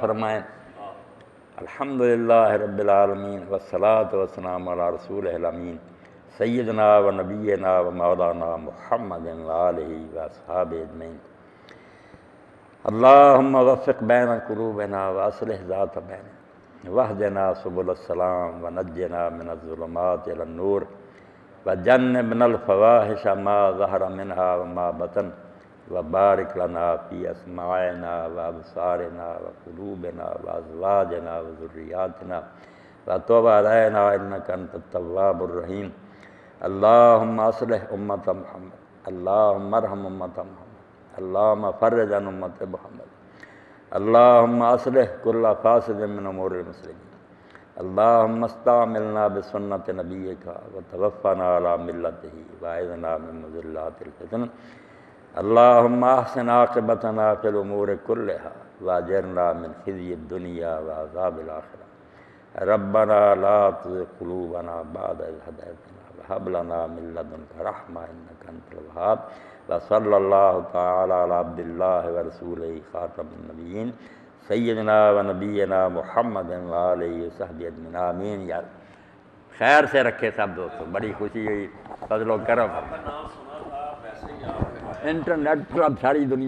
فرمائیں الحمدللہ رب العالمین والصلاة والسلام علی رسولہ الامین سیدنا و نبینا و مولانا محمد و آلہ و اصحابہ اجمعین۔ اللہم وفق بین قلوبنا واصلح ذات بیننا واہدنا سبل السلام ونجنا من الظلمات الی النور وجنبنا الفواحش ما ظہر منہا وما بطن وبارک لنا فی اسماعنا وابصارنا وقلوبنا وازواجنا وذریاتنا وتوب علینا انک انت التواب الرحیم۔ اللہم اصلح امت محمد، اللہم ارحم امت محمد، اللہم فرج عن امت محمد، اللہم اصلح کل فاسد من امور المسلمین، اللہم استعملنا بسنت نبیک وتوفنا علی ملتہ واعذنا من مضلات الفتن، اللہم احسن عاقبتنا فی الامور کلہا واجرنا من خزی الدنیا وعذاب الآخرہ، ربنا لا تزغ قلوبنا بعد اذ ہدیتنا وہب لنا من لدنک رحمہ انک انت الوہاب، وصلی اللہ تعالی علی عبد اللہ ورسولہ خاتم النبیین سیدنا و نبینا محمد و آلہ وصحبہ اجمعین آمین۔ یا خیر سے رکھے سب دوستوں، بڑی خوشی ہوئی، فضل و کرم، انٹرنیٹ پر اب ساری دنیا